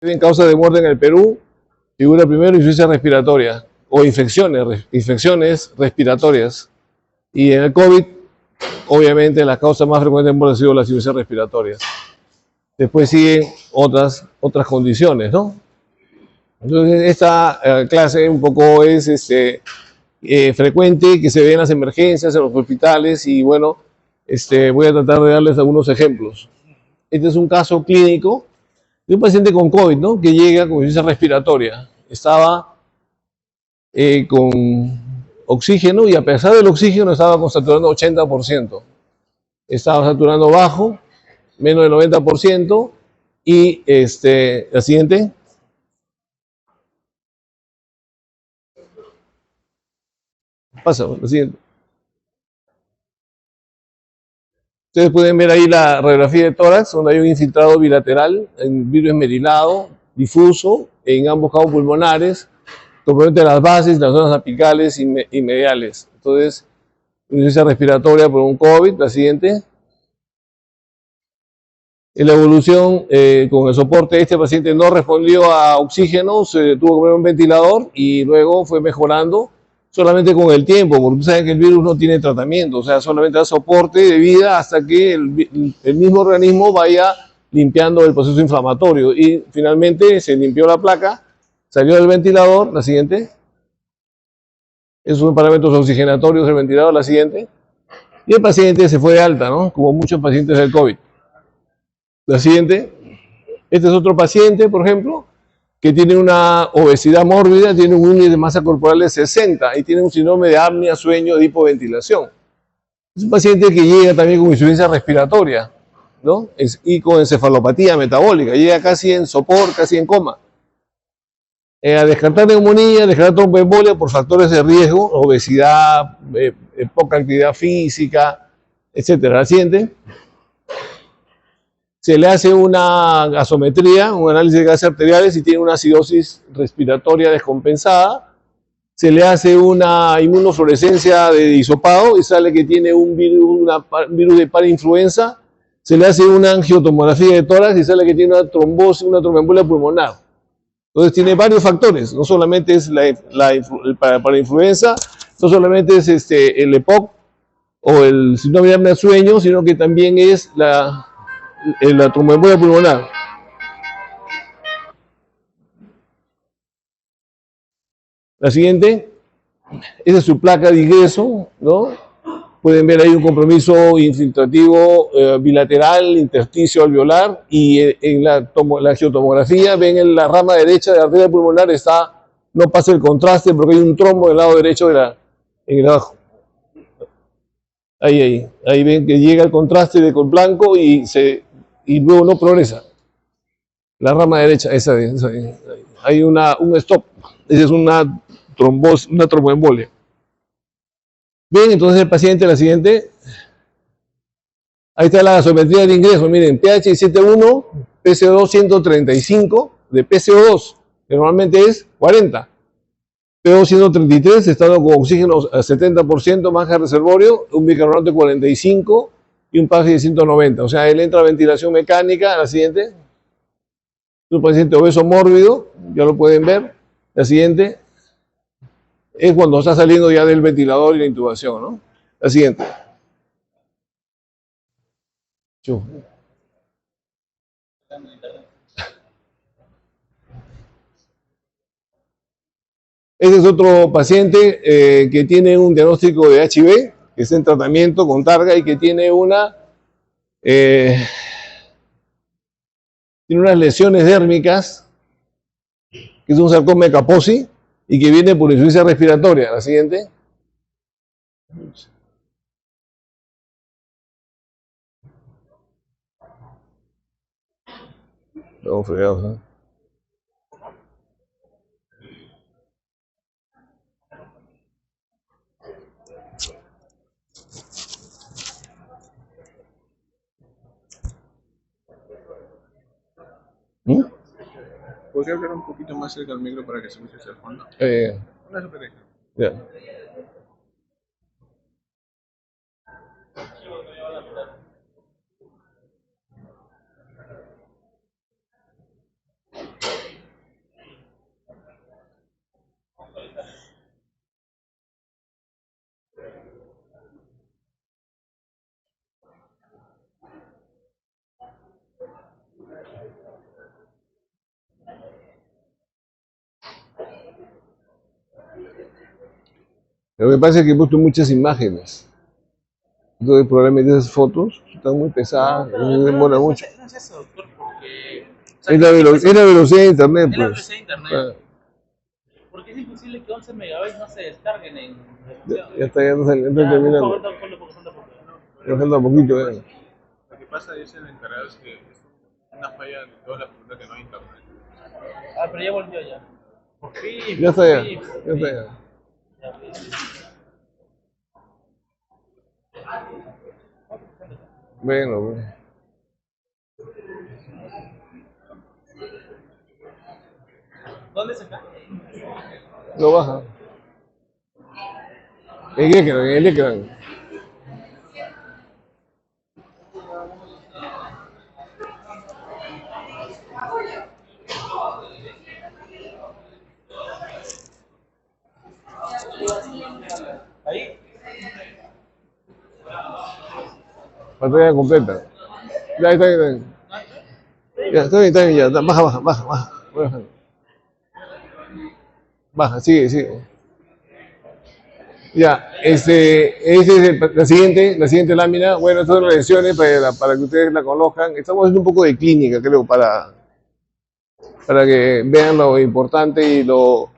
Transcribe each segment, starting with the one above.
En causa de muerte en el Perú, figura primero insuficiencia respiratoria o infecciones respiratorias. Y en el COVID, obviamente, las causas más frecuentes han sido las insuficiencias respiratorias. Después siguen otras condiciones, ¿no? Entonces, esta clase un poco es frecuente que se ve en las emergencias, en los hospitales, y bueno, voy a tratar de darles algunos ejemplos. Este es un caso clínico de un paciente con COVID, ¿no? Que llega con insuficiencia respiratoria. Estaba con oxígeno y a pesar del oxígeno estaba saturando 80%. Estaba saturando bajo, menos del 90%. Y la siguiente. Pasa, la siguiente. Ustedes pueden ver ahí la radiografía de tórax, donde hay un infiltrado bilateral, en virus esmerilado, difuso, en ambos cabos pulmonares, compromete las bases, las zonas apicales y mediales. Entonces, insuficiencia respiratoria por un COVID, la siguiente. En la evolución, con el soporte, este paciente no respondió a oxígeno, se tuvo que poner un ventilador y luego fue mejorando solamente con el tiempo, porque saben que el virus no tiene tratamiento, o sea, solamente da soporte de vida hasta que el mismo organismo vaya limpiando el proceso inflamatorio. Y finalmente se limpió la placa, salió del ventilador, la siguiente. Esos son parámetros oxigenatorios del ventilador, la siguiente. Y el paciente se fue de alta, ¿no? Como muchos pacientes del COVID. La siguiente. Este es otro paciente, por ejemplo, que tiene una obesidad mórbida, tiene un índice de masa corporal de 60 y tiene un síndrome de apnea, sueño, de hipoventilación. Es un paciente que llega también con insuficiencia respiratoria, ¿no? Y con encefalopatía metabólica, llega casi en sopor, casi en coma. A descartar neumonía, descartar tromboembolia por factores de riesgo, obesidad, poca actividad física, etcétera. La siguiente. Se le hace una gasometría, un análisis de gases arteriales y tiene una acidosis respiratoria descompensada. Se le hace una inmunofluorescencia de hisopado y sale que tiene un virus de parainfluenza. Se le hace una angiotomografía de tórax y sale que tiene una trombosis, una tromboembolia pulmonar. Entonces tiene varios factores, no solamente es el parainfluenza, no solamente es el EPOC o el síndrome de apnea del sueño, sino que también es la tromboembolia pulmonar. La siguiente, esa es su placa de ingreso, ¿no? Pueden ver ahí un compromiso infiltrativo bilateral, intersticio alveolar, y en la angiotomografía ven en la rama derecha de la arteria pulmonar no pasa el contraste porque hay un trombo del lado derecho en el abajo. Ahí ven que llega el contraste de con blanco y luego no progresa. La rama derecha, esa hay un stop, esa es una tromboembolia. Bien, entonces el paciente, la siguiente, ahí está la gasometría de ingreso, miren, pH 7.1, PCO2 135 de PCO2, que normalmente es 40. PO 133, estando con oxígeno a 70%, más reservorio, un bicarbonato de 45 y un pH de 190. O sea, él entra a ventilación mecánica, la siguiente. Es un paciente obeso mórbido, ya lo pueden ver. La siguiente es cuando está saliendo ya del ventilador y la intubación, ¿no? La siguiente. Este es otro paciente que tiene un diagnóstico de HIV, que está en tratamiento con targa y que tiene unas lesiones dérmicas, que es un sarcoma de Kaposi y que viene por insuficiencia respiratoria. La siguiente. Estamos fregados, ¿no? ¿Podría hablar un poquito más cerca del micro para que se escuche hacia el fondo? Una super Ya. Lo que pasa es que he puesto muchas imágenes. Entonces probablemente esas fotos están muy pesadas, no demora mucho. No es eso, doctor, porque... Es la velocidad de internet, pues. Es la velocidad de internet. Porque es imposible que 11 megabytes no se descarguen en... Ya está, ya está terminando. Ya falta poquito, Lo que pasa, dice el encargado, es que es una falla de toda la computadora que no hay internet. Ah, pero ya volvió ya. Por fin. Ya está ya, ya está ya. Bueno, pues. ¿Dónde se cae? Lo baja. En el ecran. Ahí. Pantalla completa. Ya está bien. Ya, está bien, ya. Baja. Voy bajando. Baja, sigue. Ya, esa es la siguiente lámina. Bueno, estas son las lesiones para que ustedes la conozcan. Estamos haciendo un poco de clínica, creo, para que vean lo importante y lo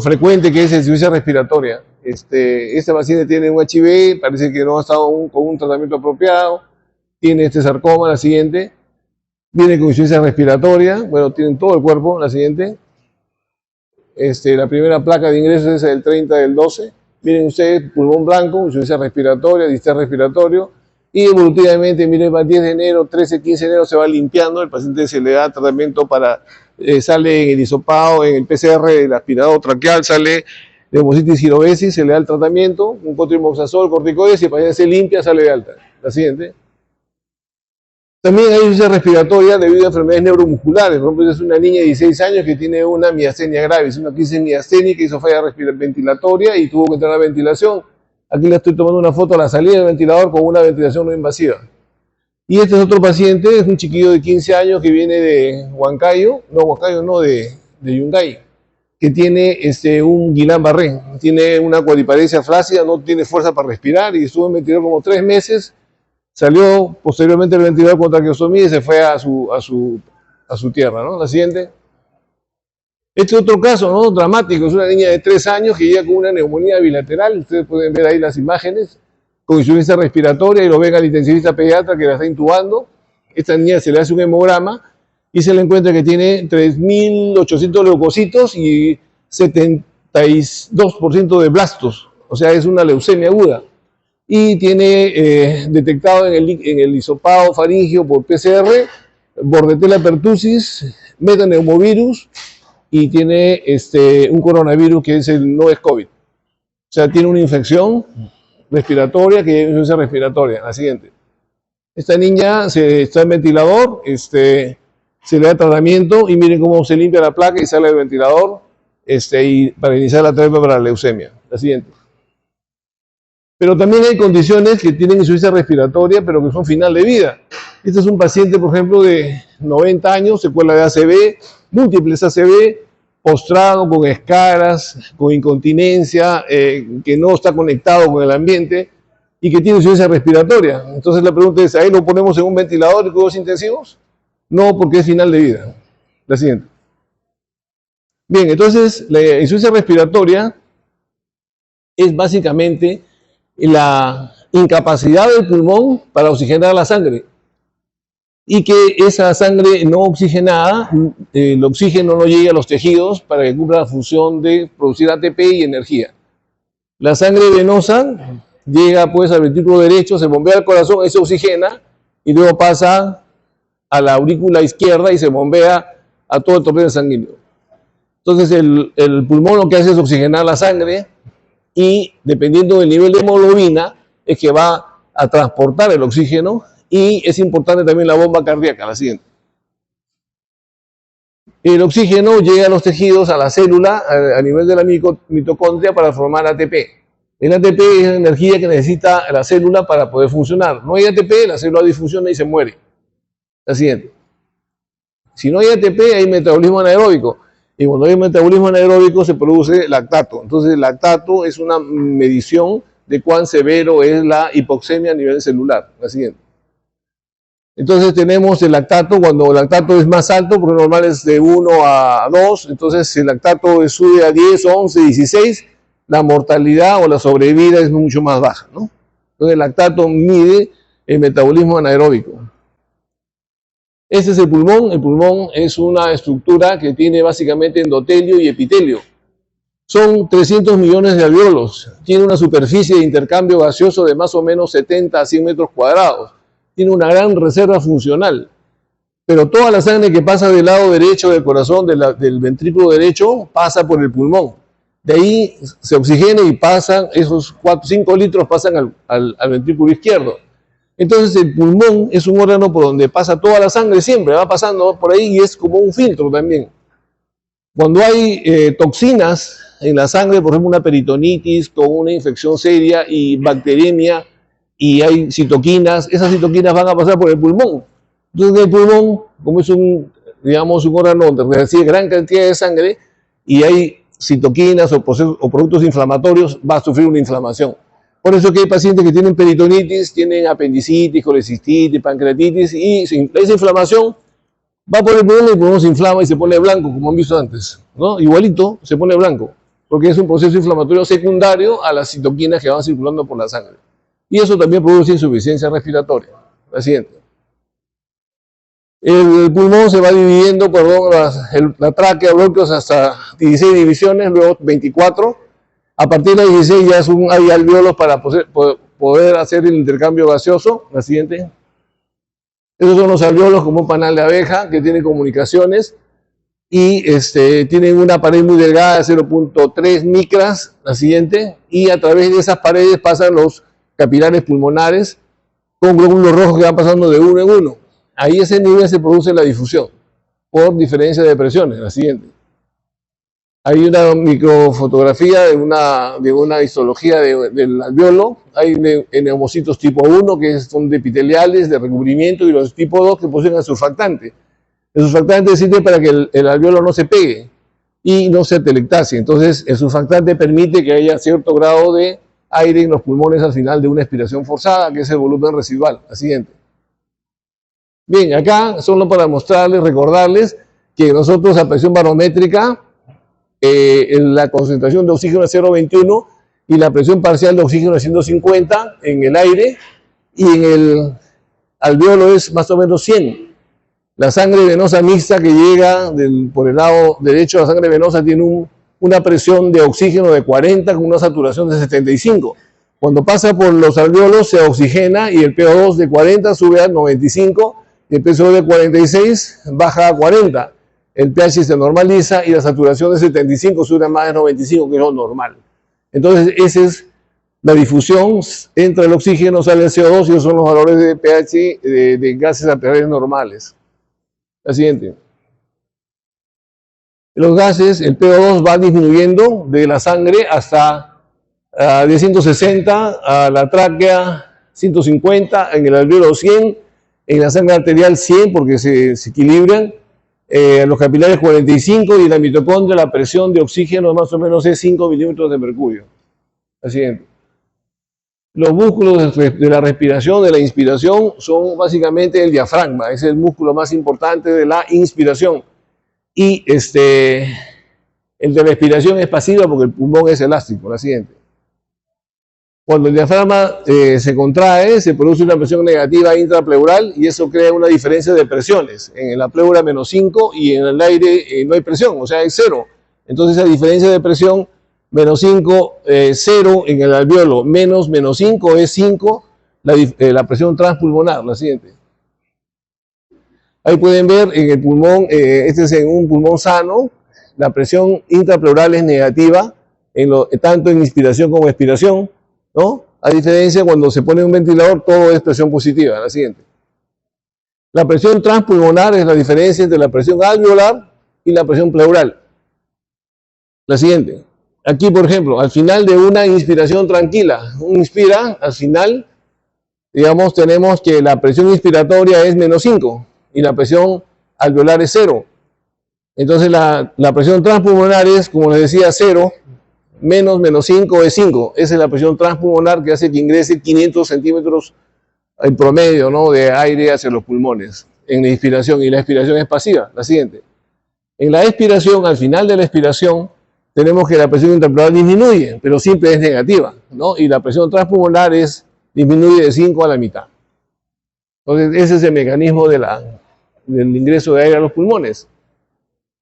frecuente que es la insuficiencia respiratoria. Esta paciente tiene un HIV, parece que no ha estado con un tratamiento apropiado, tiene este sarcoma, la siguiente, viene con insuficiencia respiratoria, bueno, tienen todo el cuerpo, la siguiente. La primera placa de ingreso es el 30 del 12. Miren ustedes, pulmón blanco, insuficiencia respiratoria, distrés respiratorio, y evolutivamente, miren, el 10 de enero, 13, 15 de enero se va limpiando, el paciente se le da tratamiento para, sale en el hisopado, en el PCR, el aspirador traqueal, sale neumocitis girovesis, se le da el tratamiento, un cotrimoxazol, corticoides, y el paciente se limpia, sale de alta. La siguiente. También hay insuficiencia respiratoria debido a enfermedades neuromusculares. Por ejemplo, es una niña de 16 años que tiene una miastenia gravis, una crisis miasténica, hizo falla ventilatoria y tuvo que entrar a ventilación. Aquí le estoy tomando una foto a la salida del ventilador con una ventilación no invasiva. Y este es otro paciente, es un chiquillo de 15 años que viene de Huancayo, de Yungay, que tiene un Guillain-Barré, tiene una cuadriparesia flácida, no tiene fuerza para respirar y estuvo en ventilador como 3 meses. Salió posteriormente el ventilador con traqueostomía y se fue a su tierra, ¿no? La siguiente. Este es otro caso, ¿no? Dramático. Es una niña de 3 años que llega con una neumonía bilateral. Ustedes pueden ver ahí las imágenes con insuficiencia respiratoria y lo ven al intensivista pediatra que la está intubando. Esta niña se le hace un hemograma y se le encuentra que tiene 3.800 leucocitos y 72% de blastos. O sea, es una leucemia aguda. Y tiene detectado en el hisopado faríngeo por PCR, Bordetella pertussis, metaneumovirus y tiene un coronavirus que no es COVID. O sea, tiene una infección respiratoria que es insuficiencia respiratoria. La siguiente. Esta niña está en ventilador, se le da tratamiento y miren cómo se limpia la placa y sale del ventilador y para iniciar la terapia para la leucemia. La siguiente. Pero también hay condiciones que tienen insuficiencia respiratoria, pero que son final de vida. Este es un paciente, por ejemplo, de 90 años, secuela de ACV, múltiples ACV, postrado, con escaras, con incontinencia, que no está conectado con el ambiente y que tiene insuficiencia respiratoria. Entonces la pregunta es, ¿ahí lo ponemos en un ventilador y cuidados intensivos? No, porque es final de vida. La siguiente. Bien, entonces la insuficiencia respiratoria es básicamente la incapacidad del pulmón para oxigenar la sangre y que esa sangre no oxigenada, el oxígeno no llegue a los tejidos para que cumpla la función de producir ATP y energía. La sangre venosa llega pues al ventrículo derecho, se bombea al corazón, ahí se oxigena y luego pasa a la aurícula izquierda y se bombea a todo el torrente sanguíneo. Entonces el pulmón lo que hace es oxigenar la sangre y dependiendo del nivel de hemoglobina es que va a transportar el oxígeno y es importante también la bomba cardíaca, la siguiente. El oxígeno llega a los tejidos, a la célula, a nivel de la mitocondria para formar ATP. El ATP es la energía que necesita la célula para poder funcionar. No hay ATP, la célula disfusiona y se muere. La siguiente. Si no hay ATP, hay metabolismo anaeróbico. Y cuando hay metabolismo anaeróbico se produce lactato. Entonces el lactato es una medición de cuán severo es la hipoxemia a nivel celular. La siguiente. Entonces tenemos el lactato, cuando el lactato es más alto, porque normal es de 1 a 2, entonces si el lactato sube a 10, 11, 16, la mortalidad o la sobrevida es mucho más baja, ¿no? Entonces el lactato mide el metabolismo anaeróbico. Este es el pulmón es una estructura que tiene básicamente endotelio y epitelio. Son 300 millones de alvéolos, tiene una superficie de intercambio gaseoso de más o menos 70 a 100 metros cuadrados. Tiene una gran reserva funcional, pero toda la sangre que pasa del lado derecho del corazón, del ventrículo derecho, pasa por el pulmón. De ahí se oxigena y pasan, esos 5 litros pasan al ventrículo izquierdo. Entonces el pulmón es un órgano por donde pasa toda la sangre siempre, va pasando por ahí y es como un filtro también. Cuando hay toxinas en la sangre, por ejemplo una peritonitis con una infección seria y bacteriemia, y hay citoquinas, esas citoquinas van a pasar por el pulmón. Entonces el pulmón, como es un órgano donde recibe gran cantidad de sangre y hay citoquinas o productos inflamatorios, va a sufrir una inflamación. Por eso que hay pacientes que tienen peritonitis, tienen apendicitis, colecistitis, pancreatitis, y esa inflamación va por el pulmón se inflama y se pone blanco, como han visto antes, ¿no? Igualito se pone blanco, porque es un proceso inflamatorio secundario a las citoquinas que van circulando por la sangre. Y eso también produce insuficiencia respiratoria. La siguiente. El pulmón se va dividiendo, la tráquea, bronquios hasta 16 divisiones, luego 24. A partir de 16 ya hay alvéolos para poder hacer el intercambio gaseoso. La siguiente. Esos son los alvéolos como un panal de abeja que tiene comunicaciones y tienen una pared muy delgada de 0.3 micras. La siguiente. Y a través de esas paredes pasan los capilares pulmonares con glóbulos rojos que van pasando de uno en uno. Ahí ese nivel se produce la difusión por diferencia de presiones. La siguiente. Hay una microfotografía de una histología del alvéolo. Hay neumocitos tipo 1 que son epiteliales de recubrimiento y los tipo 2 que poseen el surfactante. El surfactante sirve para que el alvéolo no se pegue y no se atelectasie. Entonces el surfactante permite que haya cierto grado de aire en los pulmones al final de una expiración forzada, que es el volumen residual. La siguiente. Bien, acá solo para mostrarles, recordarles que nosotros a presión barométrica, la concentración de oxígeno es 0,21 y la presión parcial de oxígeno es 150 en el aire y en el alvéolo es más o menos 100. La sangre venosa mixta que llega por el lado derecho, la sangre venosa tiene una presión de oxígeno de 40 con una saturación de 75. Cuando pasa por los alvéolos se oxigena y el PO2 de 40 sube a 95 y el PCO de 46 baja a 40. El pH se normaliza y la saturación de 75 sube a más de 95, que es lo normal. Entonces esa es la difusión, entra el oxígeno, sale el CO2 y esos son los valores de pH de gases alveolares normales. La siguiente. Los gases, el PO2 va disminuyendo de la sangre hasta de 160 a la tráquea 150, en el alvéolo 100, en la sangre arterial 100 porque se equilibran, los capilares 45 y en la mitocondria la presión de oxígeno más o menos es 5 milímetros de mercurio. La siguiente. Los músculos de la respiración, de la inspiración, son básicamente el diafragma, es el músculo más importante de la inspiración. Y el de la expiración es pasiva porque el pulmón es elástico. La siguiente. Cuando el diafragma se contrae, se produce una presión negativa intrapleural y eso crea una diferencia de presiones. En la pleura menos 5 y en el aire no hay presión, o sea, es 0. Entonces, esa diferencia de presión, menos 5, 0 en el alvéolo, menos 5 es 5, la presión transpulmonar. La siguiente. Ahí pueden ver en el pulmón, este es en un pulmón sano, la presión intrapleural es negativa, tanto en inspiración como expiración, ¿no? A diferencia, cuando se pone un ventilador, todo es presión positiva. La siguiente. La presión transpulmonar es la diferencia entre la presión alveolar y la presión pleural. La siguiente. Aquí, por ejemplo, al final de una inspiración tranquila, uno inspira, al final, digamos, tenemos que la presión inspiratoria es menos 5 y la presión alveolar es 0. Entonces la presión transpulmonar es, como les decía, 0, menos 5 es 5. Esa es la presión transpulmonar que hace que ingrese 500 centímetros en promedio, ¿no?, de aire hacia los pulmones en la inspiración, y la expiración es pasiva, la siguiente. En la expiración, al final de la expiración, tenemos que la presión intrapleural disminuye, pero siempre es negativa, ¿no? Y la presión transpulmonar disminuye de 5 a la mitad. Entonces, ese es el mecanismo del ingreso de aire a los pulmones.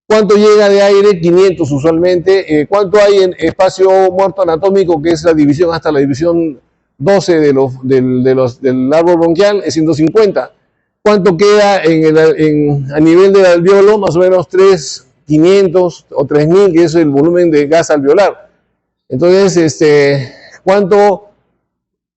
¿Cuánto llega de aire? 500 usualmente. ¿Cuánto hay en espacio muerto anatómico, que es la división hasta la división 12 del árbol bronquial? Es 150. ¿Cuánto queda a nivel del alveolo? Más o menos 3.500 o 3.000, que es el volumen de gas alveolar. Entonces,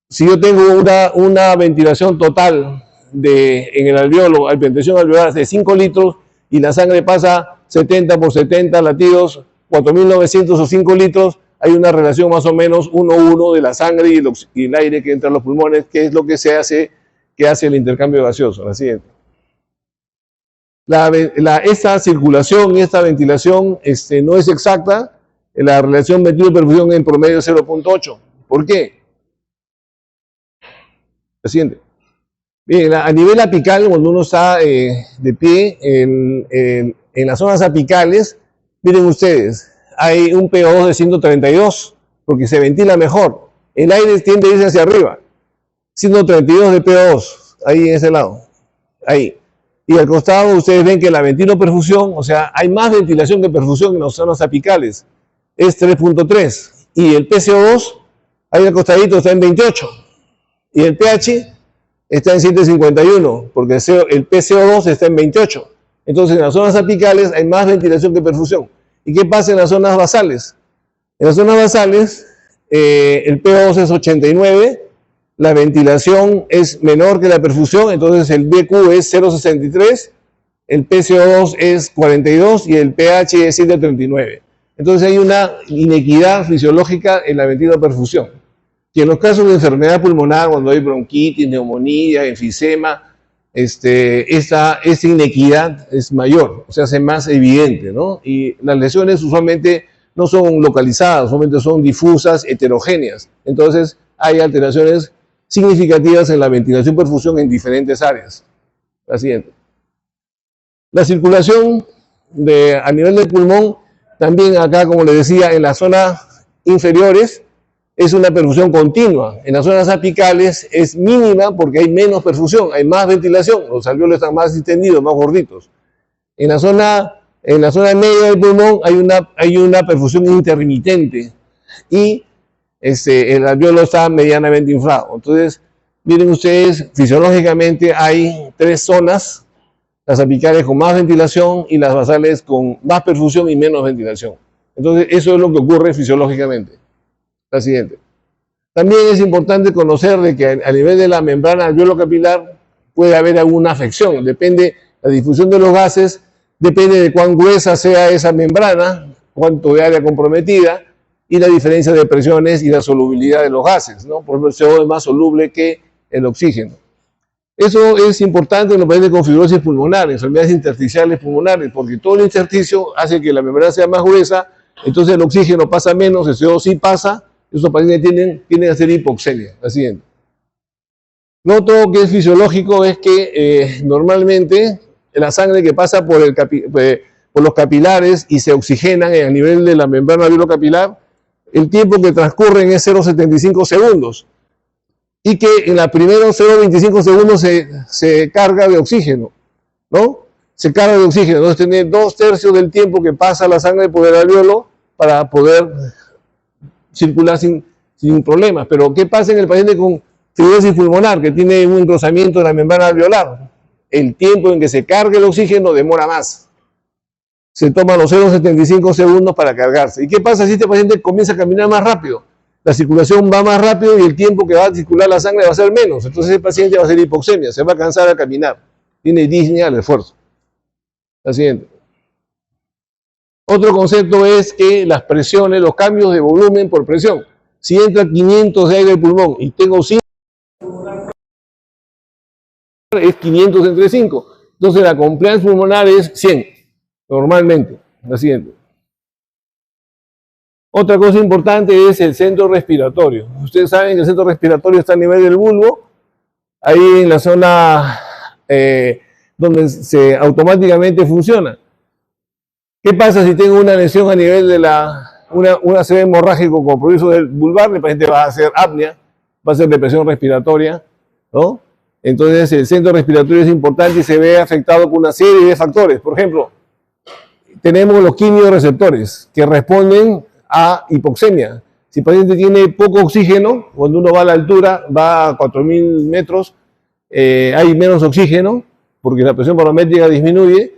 si yo tengo una ventilación total en el alveolo, ventilación alveolar de 5 litros, y la sangre pasa 70 por 70 latidos, 4.900 o 5 litros, hay una relación más o menos 1:1 de la sangre y el aire que entra a los pulmones, que es lo que hace el intercambio gaseoso. La siguiente. Esta circulación y esta ventilación no es exacta. La relación ventido-perfusión en promedio es 0.8. ¿Por qué? La siguiente. Bien, a nivel apical, cuando uno está de pie en las zonas apicales, miren ustedes, hay un PO2 de 132, porque se ventila mejor. El aire tiende a irse hacia arriba. 132 de PO2, ahí en ese lado. Ahí. Y al costado ustedes ven que la ventilo-perfusión, o sea, hay más ventilación que perfusión en las zonas apicales. Es 3.3. Y el PCO2, ahí al costadito está en 28. Y el pH está en 751, porque el PCO2 está en 28. Entonces, en las zonas apicales hay más ventilación que perfusión. ¿Y qué pasa en las zonas basales? En las zonas basales, el PO2 es 89, la ventilación es menor que la perfusión, entonces el BQ es 0.63, el PCO2 es 42 y el pH es 739. Entonces hay una inequidad fisiológica en la ventiloperfusión. Que en los casos de enfermedad pulmonar, cuando hay bronquitis, neumonía, enfisema, esta inequidad es mayor, o sea, se hace más evidente, ¿no? Y las lesiones usualmente no son localizadas, usualmente son difusas, heterogéneas. Entonces, hay alteraciones significativas en la ventilación-perfusión en diferentes áreas. La siguiente. La circulación a nivel del pulmón, también acá, como les decía, en las zonas inferiores, es una perfusión continua. En las zonas apicales es mínima porque hay menos perfusión, hay más ventilación, los alveolos están más distendidos, más gorditos. En la zona media del pulmón hay una perfusión intermitente y el alveolo está medianamente inflado. Entonces, miren ustedes, fisiológicamente hay 3 zonas, las apicales con más ventilación y las basales con más perfusión y menos ventilación. Entonces, eso es lo que ocurre fisiológicamente. La siguiente. También es importante conocer de que a nivel de la membrana alveolo capilar puede haber alguna afección. Depende, la difusión de los gases, depende de cuán gruesa sea esa membrana, cuánto de área comprometida y la diferencia de presiones y la solubilidad de los gases, ¿no? Por ejemplo, el CO2 es más soluble que el oxígeno. Eso es importante en los pacientes con fibrosis pulmonar, enfermedades intersticiales pulmonares, porque todo el intersticio hace que la membrana sea más gruesa, entonces el oxígeno pasa menos, el CO2 sí pasa. Esos pacientes tienden a hacer hipoxemia. La siguiente. Lo otro que es fisiológico es que normalmente la sangre que pasa por los capilares y se oxigenan a nivel de la membrana alveolo-capilar, el tiempo que transcurren es 0.75 segundos. Y que en los primeros 0.25 segundos se carga de oxígeno, ¿no? Se carga de oxígeno. Entonces tiene 2/3 del tiempo que pasa la sangre por el alveolo para poder circular sin problemas. Pero ¿qué pasa en el paciente con fibrosis pulmonar que tiene un engrosamiento de la membrana alveolar? El tiempo en que se cargue el oxígeno demora más. Se toma los 0.75 segundos para cargarse. ¿Y qué pasa si este paciente comienza a caminar más rápido? La circulación va más rápido y el tiempo que va a circular la sangre va a ser menos. Entonces el paciente va a hacer hipoxemia, se va a cansar al caminar. Tiene disnea al esfuerzo. La siguiente. Otro concepto es que las presiones, los cambios de volumen por presión. Si entra 500 de aire al pulmón y tengo 5, es 500 entre 5. Entonces la compliance pulmonar es 100. Normalmente, la siguiente. Otra cosa importante es el centro respiratorio. Ustedes saben que el centro respiratorio está a nivel del bulbo, ahí en la zona donde se automáticamente funciona. ¿Qué pasa si tengo una lesión a nivel de un ACV hemorrágico con progreso del vulvar? El paciente va a hacer apnea, va a hacer depresión respiratoria, ¿no? Entonces el centro respiratorio es importante y se ve afectado por una serie de factores. Por ejemplo, tenemos los quimiorreceptores que responden a hipoxemia. Si el paciente tiene poco oxígeno, cuando uno va a la altura, va a 4.000 metros, hay menos oxígeno porque la presión barométrica disminuye